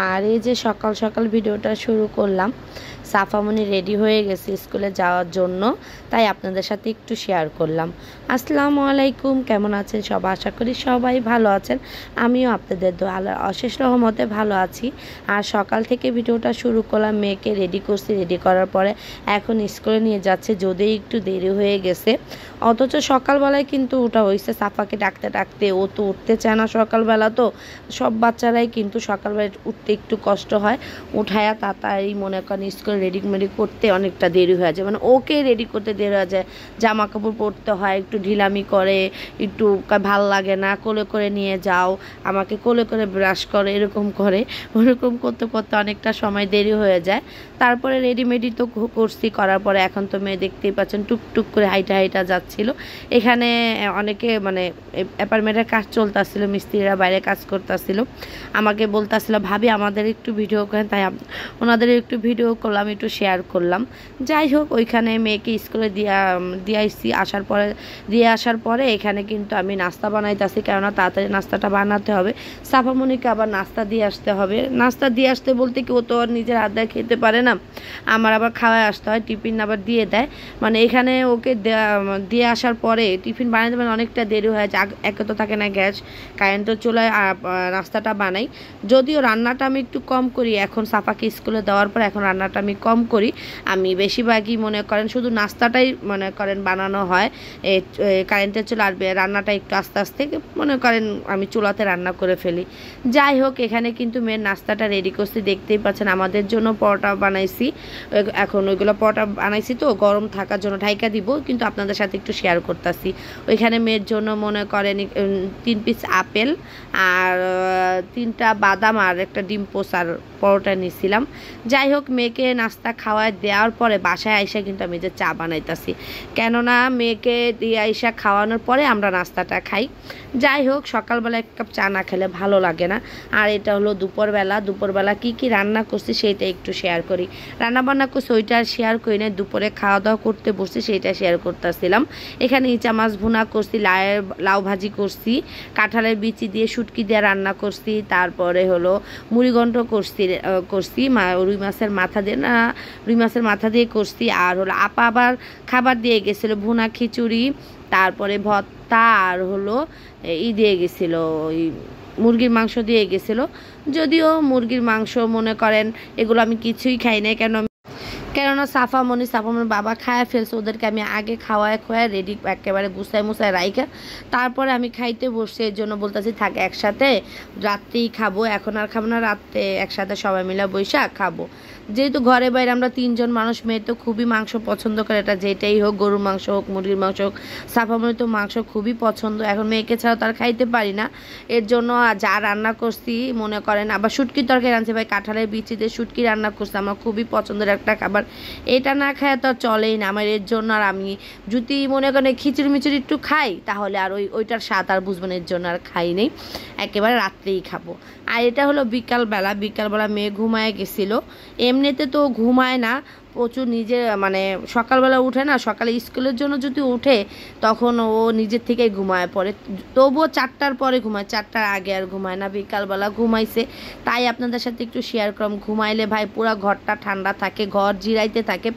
আর এই যে সকাল সকাল ভিডিওটা শুরু করলাম, সাফামণি রেডি হয়ে গেছে স্কুলে যাওয়ার জন্য, তাই আপনাদের সাথে একটু শেয়ার করলাম। আসসালামু আলাইকুম, কেমন আছেন সব? আশা করি সবাই ভালো আছেন। আমিও আপনাদের দোয়া আল্লাহর অশেষ রহমতে ভালো আছি। আর সকাল থেকে ভিডিওটা শুরু করলাম, মেয়েকে রেডি করছি, রেডি করার পরে এখন স্কুলে নিয়ে যাচ্ছে, যদি একটু দেরি হয়ে গেছে। অথচ সকালবেলায় কিন্তু ওটা হয়েছে, সাফাকে ডাকতে ডাকতে ও তো উঠতে চায় না সকালবেলা, তো সব বাচ্চারাই কিন্তু সকালবেলা উঠতে একটু কষ্ট হয়। উঠায়া তাড়াতাড়ি মনে করেন স্কুল রেডি করতে অনেকটা দেরি হয়ে যায়, মানে ওকে রেডি করতে দেরি হয়ে যায়। জামা কাপড় পরতে হয়, একটু ঢিলামি করে, একটু ভাল লাগে না, কোলে করে নিয়ে যাও, আমাকে কোলে করে ব্রাশ করে, এরকম করে। ওরকম করতে করতে অনেকটা সময় দেরি হয়ে যায়। তারপরে রেডিমেডি তো করছি, করার পরে এখন তো মেয়ে দেখতেই পাচ্ছেন টুকটুক করে হাইটা হাইটা যাচ্ছিল। এখানে অনেকে মানে অ্যাপার্টমেন্টের কাজ চলতেছিল, মিস্ত্রিরা বাইরে কাজ করতেছিল, আমাকে বলতেছিল ভাবি আমাদের একটু ভিডিও করেন, তাই ওনাদের একটু ভিডিও করলাম, একটু শেয়ার করলাম। যাই হোক, ওইখানে মেয়েকে স্কুলে দিয়ে আসার পরে এখানে কিন্তু আমি নাস্তা বানাইতেছি, কেননা তাড়াতাড়ি নাস্তাটা বানাতে হবে। সাফামণিকে আবার নাস্তা দিয়ে আসতে হবে। নাস্তা দিয়ে আসতে বলতে কি, ও তো আর নিজের হাত দিয়ে খেতে পারে না, আমার আবার খাওয়ায় আসতে হয়, টিফিন আবার দিয়ে দেয়। মানে এখানে ওকে দিয়ে আসার পরে টিফিন বানাতে মানে অনেকটা দেরি হয়ে যায়। একে তো থাকে না গ্যাস, কারেন্টের চুলায় নাস্তাটা বানাই। যদিও রান্নাটা আমি একটু কম করি, এখন সাফাকে স্কুলে দেওয়ার পর এখন রান্নাটা আমি কম করি। আমি বেশিরভাগই মনে করেন শুধু নাস্তাটাই মনে করেন বানানো হয় কারেন্টের চুলা, আর রান্নাটা একটু আস্তে আস্তে মনে করেন আমি চুলাতে রান্না করে ফেলি। যাই হোক, এখানে কিন্তু মেয়ের নাস্তাটা রেডি করছি, দেখতেই পাচ্ছেন। আমাদের জন্য পরোটা বানাইছি, এখন ওইগুলো পরোটা বানাইছি তো গরম থাকার জন্য ঢাইকা দিব, কিন্তু আপনাদের সাথে একটু শেয়ার করতেছি। ওইখানে মেয়ের জন্য মনে করেন 3 পিস আপেল আর 3টা বাদাম আর একটা ডিম পোসার পরোটা নিয়েছিলাম। যাই হোক, মেয়েকে নাস্তা খাওয়ায় দেওয়ার পরে বাসায় আইসা কিন্তু আমি যে চা বানাইতেছি, কেননা মেয়েকে দিয়ে আইসা খাওয়ানোর পরে আমরা নাস্তাটা খাই। যাই হোক, সকালবেলা 1 কাপ চা না খেলে ভালো লাগে না। আর এটা হলো দুপুরবেলা কি কি রান্না করছি সেইটা একটু শেয়ার করি। রান্না বান্না করছি ওইটা আর শেয়ার করি না, দুপুরে খাওয়া দাওয়া করতে বসছি সেইটা শেয়ার করতেছিলাম। এখানে ইচা মাছ ভুনা করছি, লাউ ভাজি করছি, কাঁঠালের বিচি দিয়ে শুটকি দিয়ে রান্না করছি, তারপরে হলো মুড়িঘণ্ট করছি রুই মাছের মাথা দিয়ে করছি। আর হলো আপা আবার খাবার দিয়ে গেছিলো, ভুনা খিচুড়ি, তারপরে ভর্তা, আর হলো দিয়ে গেছিলো ওই মুরগির মাংস দিয়ে গেছিলো। যদিও মুরগির মাংস মনে করেন এগুলো আমি কিছুই খাই না, কেননা সাফামণি বাবা খায় ফেলছে, ওদেরকে আমি আগে খাওয়ায় রেডি একেবারে মুছায় রাইখা তারপরে আমি খাইতে বসছি। এর জন্য বলতেছি থাক একসাথে রাত্রেই খাবো, এখন আর খাবো না, রাত্রে একসাথে সবাই মিলে বৈশা খাবো। যেহেতু ঘরে বাইরে আমরা 3 জন মানুষ, মেয়ে তো খুবই মাংস পছন্দ করে, এটা যেটাই হোক, গরুর মাংস হোক, মুরগির মাংস হোক, সাফামণি তো মাংস খুবই পছন্দ। এখন মেয়েকে ছাড়াও তার খাইতে পারি না, এর জন্য যা রান্না করছি মনে করেন, আবার শুটকির তরকারি রাঁধছি, ভাই কাঁঠালের বিচি দিয়ে শুটকি রান্না করছি, আমার খুবই পছন্দের একটা খাবার, এটা না খায় তো চলেই না আমার। এর জন্য আর আমি যদি মনে করেন খিচুড়ি মিচুড়ি একটু খাই, তাহলে আর ওইটার স্বাদ আর বুঝবেন, এর জন্য আর খাই নেই, একেবারে রাত্রেই খাবো। আর এটা হলো বিকালবেলা মেয়ে ঘুমায় গেছিলো। এমনিতে তো ঘুমায় না প্রচুর, নিজে মানে সকালবেলা উঠে না, সকালে স্কুলের জন্য যদি উঠে তখন ও নিজের থেকেই ঘুমায় পড়ে, তবুও 4টার পরে ঘুমায়, 4টার আগে আর ঘুমায় না। বিকালবেলা ঘুমাইছে, তাই আপনাদের সাথে একটু শেয়ার করলাম। ঘুমাইলে ভাই পুরো ঘরটা ঠান্ডা থাকে, ঘর জিরাইতে থাকে,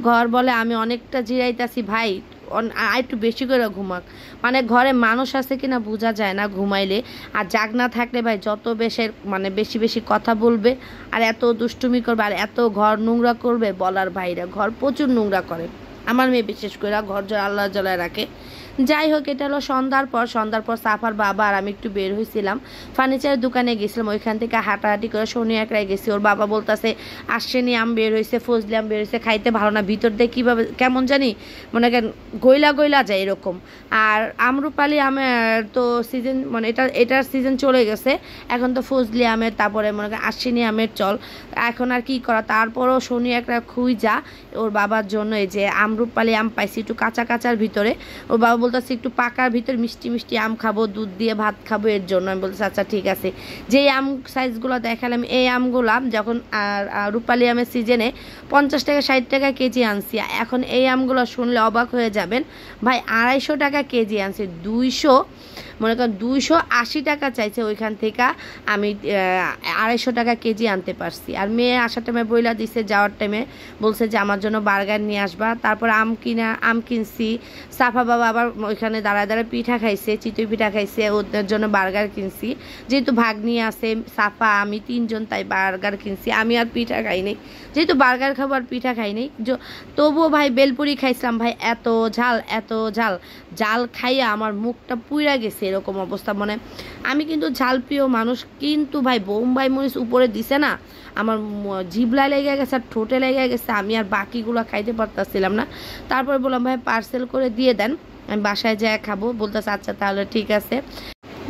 ঘর বলে আমি অনেকটা জিরাইতেছি ভাই, আর একটু বেশি করে ঘুমাক, মানে ঘরে মানুষ আছে কিনা বোঝা যায় না ঘুমাইলে। আর জাগ না থাকলে ভাই যত বেশি বেশি কথা বলবে, আর এত দুষ্টুমি করবে, আর এত ঘর নোংরা করবে বলার বাইরে। ঘর প্রচুর নোংরা করে আমার মেয়ে, বিশেষ করে ঘর আল্লাহ জ্বালায় রাখে। যাই হোক, এটা হলো সন্ধ্যার পর সাফার বাবা আর আমি একটু বের হয়েছিলাম, ফার্নিচারের দোকানে গেছিলাম। ওইখান থেকে হাঁটাহাঁটি করে শনি একরাই গেছি। ওর বাবা বলতেছে আসেনি, আম বের হয়েছে, ফজলি আম বের হয়েছে, খাইতে ভালো না, ভিতর দিয়ে কীভাবে কেমন জানি মনে করেন গইলা যায় এরকম। আর আমরুপালি আমের তো সিজন, মানে এটার সিজন চলে গেছে, এখন তো ফজলি আমের, তারপরে মনে করেন আশ্বিনী আমের চল, এখন আর কি করা। তারপরও শনি একটা খুঁই যা ওর বাবার জন্য এই যে আমরুপালি আম পাইছি একটু কাঁচার ভিতরে। ওর বাবা বলতেছে একটু পাকার ভিতর মিষ্টি মিষ্টি আম খাবো, দুধ দিয়ে ভাত খাবো, এর জন্য আমি বলতেছি আচ্ছা ঠিক আছে। যেই আম সাইজগুলো দেখালাম এই আমগুলো যখন রূপালি আমের সিজনে 50 টাকা 60 টাকা কেজি আনছি, এখন এই আমগুলো শুনলে অবাক হয়ে যাবেন ভাই 250 টাকা কেজি আনছি। 200 মনে করেন 280 টাকা চাইছে, ওইখান থেকে আমি 250 টাকা কেজি আনতে পারছি। আর মেয়ে আসার টাইমে বইলা দিছে, যাওয়ার টাইমে বলছে যে আমার জন্য বার্গার নিয়ে আসবা। তারপর আম কিনছি। সাফা বাবা আবার ওইখানে দাঁড়ায় দাঁড়ায় পিঠা খাইছে, চিতই পিঠা খাইছে, ওদের জন্য বার্গার কিনছি। যেহেতু ভাগ্নি আছে সাফা আমি 3 জন, তাই বার্গার কিনছি। আমি আর পিঠা খাই নাই, যেহেতু বার্গার খাবো আর পিঠা খাই নাই। তবুও ভাই বেলপুরি খাইছিলাম ভাই, এত ঝাল এত ঝাল, ঝাল খাইয়া আমার মুখটা পুইরা গেছে এরকম অবস্থা। মানে আমি কিন্তু ঝাল প্রিয় মানুষ, কিন্তু ভাই বোম্বাই মরিচ উপরে দিছে না, আমার জিভলায় লেগে গেছে আর ঠোঁটে লেগে গেছে, আমি আর বাকিগুলো খাইতে পারতেছিলাম না। তারপর বললাম ভাই পার্সেল করে দিয়ে দেন, আমি বাসায় যেয়ে খাবো। বলতেছে আচ্ছা তাহলে ঠিক আছে।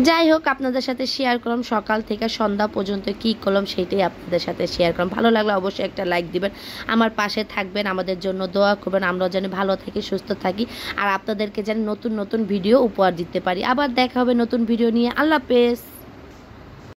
যাই হোক, আপনাদের সাথে শেয়ার করলাম সকাল থেকে সন্ধ্যা পর্যন্ত কি করলাম সেটাই আপনাদের সাথে শেয়ার করলাম। ভালো লাগলে অবশ্যই একটা লাইক দিবেন, আমার পাশে থাকবেন, আমাদের জন্য দোয়া করবেন, আমরা যেন ভালো থাকি সুস্থ থাকি, আর আপনাদেরকে যেন নতুন নতুন ভিডিও উপহার দিতে পারি। আবার দেখা হবে নতুন ভিডিও নিয়ে। আল্লাহ হাফেজ।